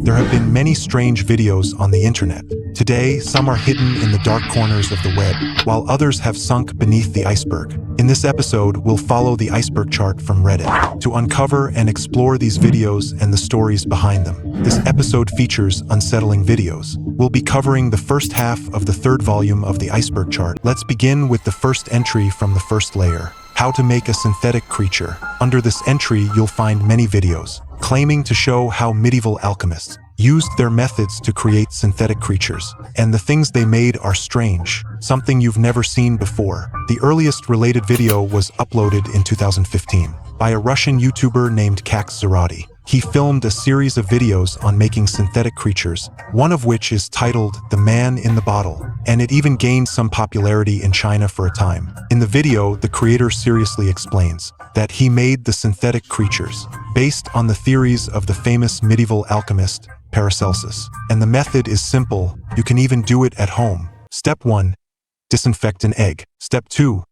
There have been many strange videos on the internet. Today, some are hidden in the dark corners of the web, while others have sunk beneath the iceberg. In this episode, we'll follow the iceberg chart from Reddit to uncover and explore these videos and the stories behind them. This episode features unsettling videos. We'll be covering the first half of the third volume of the iceberg chart. Let's begin with the first entry from the first layer: how to make a synthetic creature. Under this entry, you'll find many videos claiming to show how medieval alchemists used their methods to create synthetic creatures. And the things they made are strange, something you've never seen before. The earliest related video was uploaded in 2015 by a Russian YouTuber named Kax Zarati. He filmed a series of videos on making synthetic creatures, one of which is titled The Man in the Bottle, and it even gained some popularity in China for a time. In the video, the creator seriously explains that he made the synthetic creatures based on the theories of the famous medieval alchemist Paracelsus. And the method is simple. You can even do it at home. Step 1. Disinfect an egg. Step 2.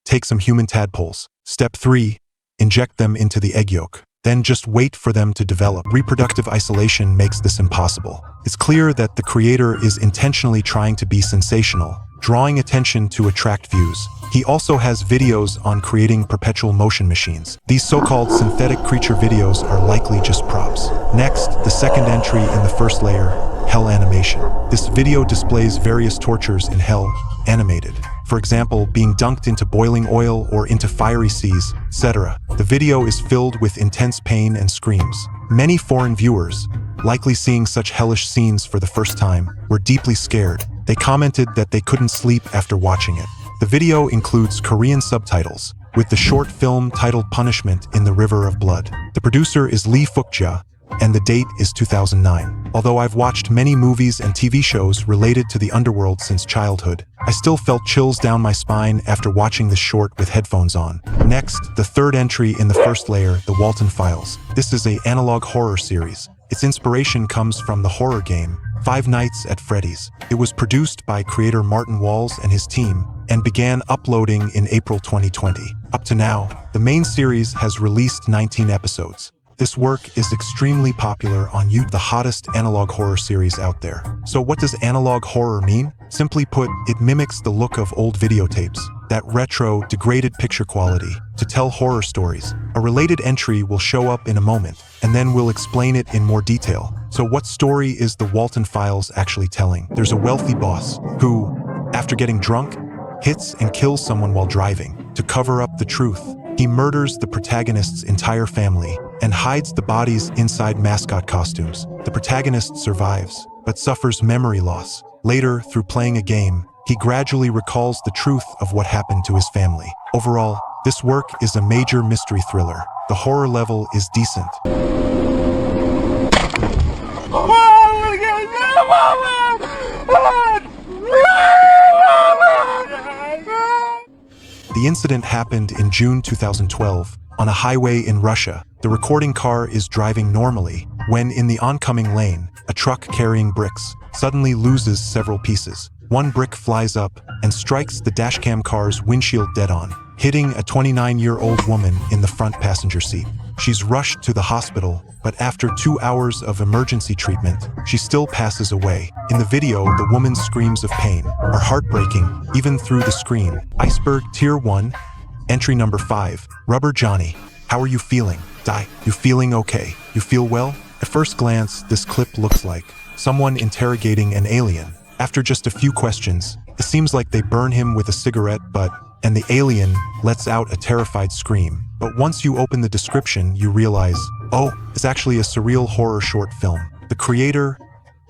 Take some human tadpoles. Step 3. Inject them into the egg yolk. Then just wait for them to develop. Reproductive isolation makes this impossible. It's clear that the creator is intentionally trying to be sensational, drawing attention to attract views. He also has videos on creating perpetual motion machines. These so-called synthetic creature videos are likely just props. Next, the second entry in the first layer, Hell Animation. This video displays various tortures in hell, animated. For example, being dunked into boiling oil or into fiery seas, etc. The video is filled with intense pain and screams. Many foreign viewers, likely seeing such hellish scenes for the first time, were deeply scared. They commented that they couldn't sleep after watching it. The video includes Korean subtitles, with the short film titled Punishment in the River of Blood. The producer is Lee Fukja, and the date is 2009. Although I've watched many movies and TV shows related to the underworld since childhood, I still felt chills down my spine after watching this short with headphones on. Next, the third entry in the first layer, The Walton Files. This is an analog horror series. Its inspiration comes from the horror game Five Nights at Freddy's. It was produced by creator Martin Walls and his team, and began uploading in April 2020. Up to now, the main series has released 19 episodes. This work is extremely popular on YouTube, the hottest analog horror series out there. So what does analog horror mean? Simply put, it mimics the look of old videotapes, that retro, degraded picture quality, to tell horror stories. A related entry will show up in a moment, and then we'll explain it in more detail. So what story is the Walton Files actually telling? There's a wealthy boss who, after getting drunk, hits and kills someone while driving. To cover up the truth, he murders the protagonist's entire family and hides the bodies inside mascot costumes. The protagonist survives, but suffers memory loss. Later, through playing a game, he gradually recalls the truth of what happened to his family. Overall, this work is a major mystery thriller. The horror level is decent. The incident happened in June 2012 on a highway in Russia. The recording car is driving normally when, in the oncoming lane, a truck carrying bricks suddenly loses several pieces. One brick flies up and strikes the dashcam car's windshield dead-on, hitting a 29-year-old woman in the front passenger seat. She's rushed to the hospital, but after 2 hours of emergency treatment, she still passes away. In the video, the woman's screams of pain are heartbreaking, even through the screen. Iceberg Tier 1, Entry Number 5, Rubber Johnny. How are you feeling? Die. You feeling okay? You feel well? At first glance, this clip looks like someone interrogating an alien. After just a few questions, it seems like they burn him with a cigarette, and the alien lets out a terrified scream. But once you open the description, you realize, oh, it's actually a surreal horror short film. The creator,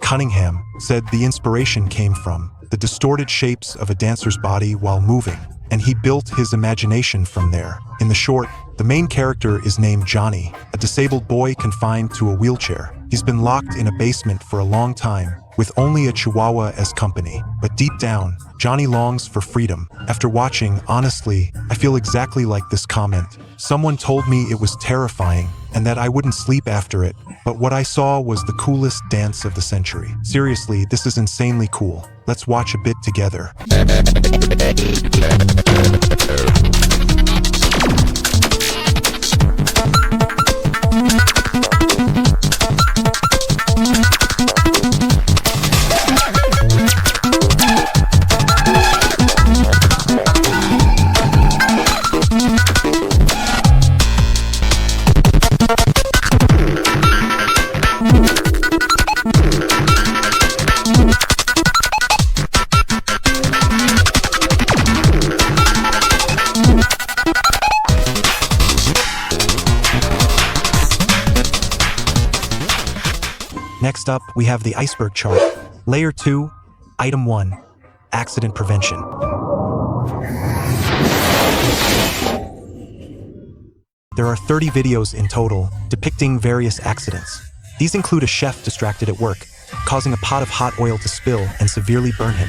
Cunningham, said the inspiration came from the distorted shapes of a dancer's body while moving, and he built his imagination from there. In the short, the main character is named Johnny, a disabled boy confined to a wheelchair. He's been locked in a basement for a long time, with only a chihuahua as company. But deep down, Johnny longs for freedom. After watching, honestly, I feel exactly like this comment. Someone told me it was terrifying and that I wouldn't sleep after it, but what I saw was the coolest dance of the century. Seriously, this is insanely cool. Let's watch a bit together. Next up, we have the iceberg chart. Layer 2, Item 1, Accident Prevention. There are 30 videos in total depicting various accidents. These include a chef distracted at work, causing a pot of hot oil to spill and severely burn him.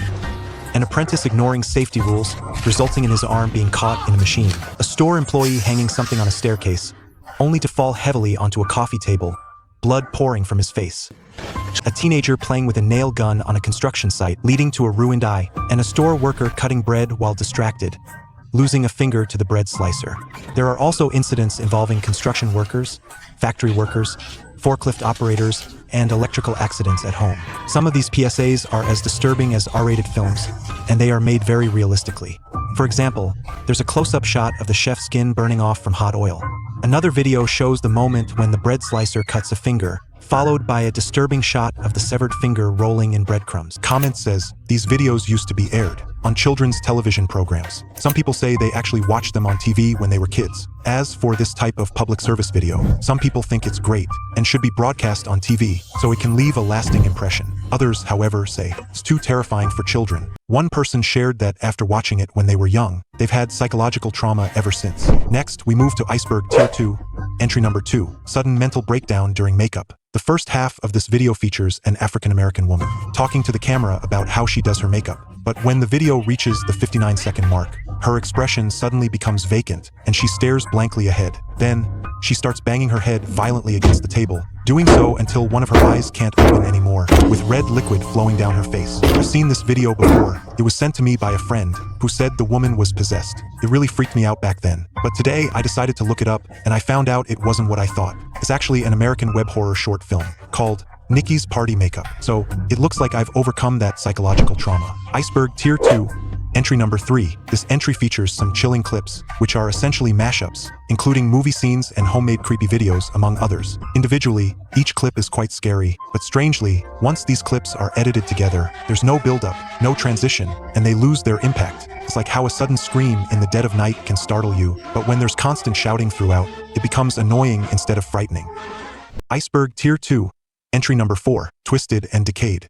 An apprentice ignoring safety rules, resulting in his arm being caught in a machine. A store employee hanging something on a staircase, only to fall heavily onto a coffee table, blood pouring from his face. A teenager playing with a nail gun on a construction site, leading to a ruined eye. And a store worker cutting bread while distracted, losing a finger to the bread slicer. There are also incidents involving construction workers, factory workers, forklift operators, and electrical accidents at home. Some of these PSAs are as disturbing as R-rated films, and they are made very realistically. For example, there's a close-up shot of the chef's skin burning off from hot oil. Another video shows the moment when the bread slicer cuts a finger, followed by a disturbing shot of the severed finger rolling in breadcrumbs. Comment says, these videos used to be aired on children's television programs. Some people say they actually watched them on TV when they were kids. As for this type of public service video, some people think it's great and should be broadcast on TV so it can leave a lasting impression. Others, however, say it's too terrifying for children. One person shared that after watching it when they were young, they've had psychological trauma ever since. Next, we move to Iceberg Tier 2, Entry Number 2, Sudden Mental Breakdown During Makeup. The first half of this video features an African-American woman talking to the camera about how she does her makeup. But when the video reaches the 59-second mark, her expression suddenly becomes vacant and she stares blankly ahead. Then, she starts banging her head violently against the table, doing so until one of her eyes can't open anymore, with red liquid flowing down her face. I've seen this video before. It was sent to me by a friend who said the woman was possessed. It really freaked me out back then. But today, I decided to look it up, and I found out it wasn't what I thought. It's actually an American web horror short film called Nikki's Party Makeup. So, it looks like I've overcome that psychological trauma. Iceberg Tier 2, Entry Number 3. This entry features some chilling clips, which are essentially mashups, including movie scenes and homemade creepy videos, among others. Individually, each clip is quite scary, but strangely, once these clips are edited together, there's no build-up, no transition, and they lose their impact. It's like how a sudden scream in the dead of night can startle you, but when there's constant shouting throughout, it becomes annoying instead of frightening. Iceberg Tier 2, Entry Number 4, Twisted and Decayed.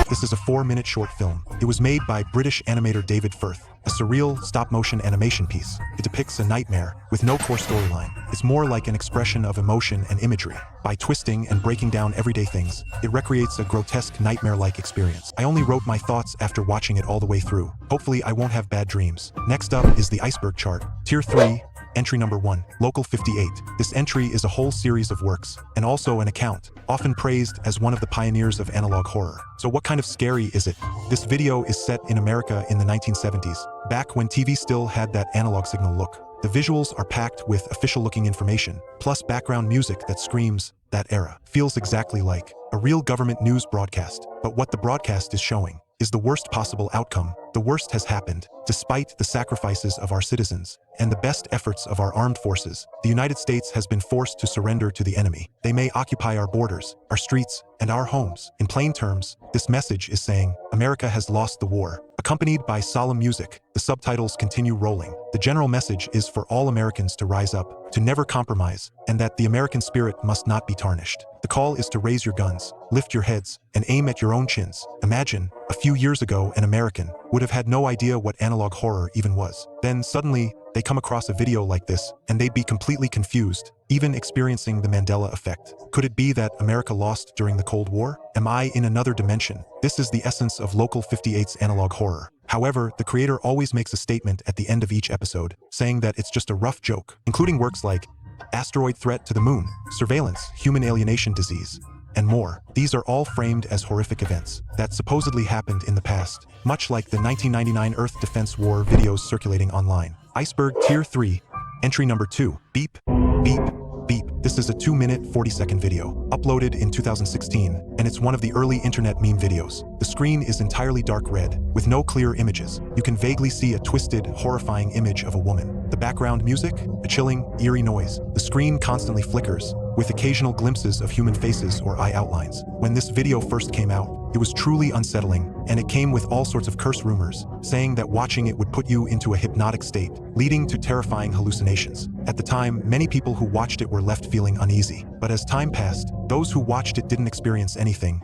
This is a 4-minute short film. It was made by British animator David Firth, a surreal stop-motion animation piece. It depicts a nightmare with no core storyline. It's more like an expression of emotion and imagery. By twisting and breaking down everyday things, it recreates a grotesque nightmare-like experience. I only wrote my thoughts after watching it all the way through. Hopefully, I won't have bad dreams. Next up is the iceberg chart. Tier 3, Entry Number 1, Local 58. This entry is a whole series of works, and also an account, often praised as one of the pioneers of analog horror. So what kind of scary is it? This video is set in America in the 1970s, back when TV still had that analog signal look. The visuals are packed with official-looking information, plus background music that screams, that era. Feels exactly like a real government news broadcast. But what the broadcast is showing is the worst possible outcome. The worst has happened, despite the sacrifices of our citizens and the best efforts of our armed forces. The United States has been forced to surrender to the enemy. They may occupy our borders, our streets, and our homes. In plain terms, this message is saying, America has lost the war. Accompanied by solemn music, the subtitles continue rolling. The general message is for all Americans to rise up, to never compromise, and that the American spirit must not be tarnished. The call is to raise your guns, lift your heads, and aim at your own chins. Imagine, a few years ago, an American would have had no idea what analog horror even was. Then suddenly, they come across a video like this, and they'd be completely confused, even experiencing the Mandela effect. Could it be that America lost during the Cold War? Am I in another dimension? This is the essence of Local 58's analog horror. However, the creator always makes a statement at the end of each episode, saying that it's just a rough joke, including works like Asteroid Threat to the Moon, Surveillance, Human Alienation Disease, and more. These are all framed as horrific events that supposedly happened in the past, much like the 1999 Earth Defense War videos circulating online. Iceberg Tier 3, Entry Number 2, Beep, Beep, Beep. This is a 2-minute, 40-second video, uploaded in 2016, and it's one of the early internet meme videos. The screen is entirely dark red, with no clear images. You can vaguely see a twisted, horrifying image of a woman. The background music? A chilling, eerie noise. The screen constantly flickers, with occasional glimpses of human faces or eye outlines. When this video first came out, it was truly unsettling, and it came with all sorts of curse rumors, saying that watching it would put you into a hypnotic state, leading to terrifying hallucinations. At the time, many people who watched it were left feeling uneasy. But as time passed, those who watched it didn't experience anything.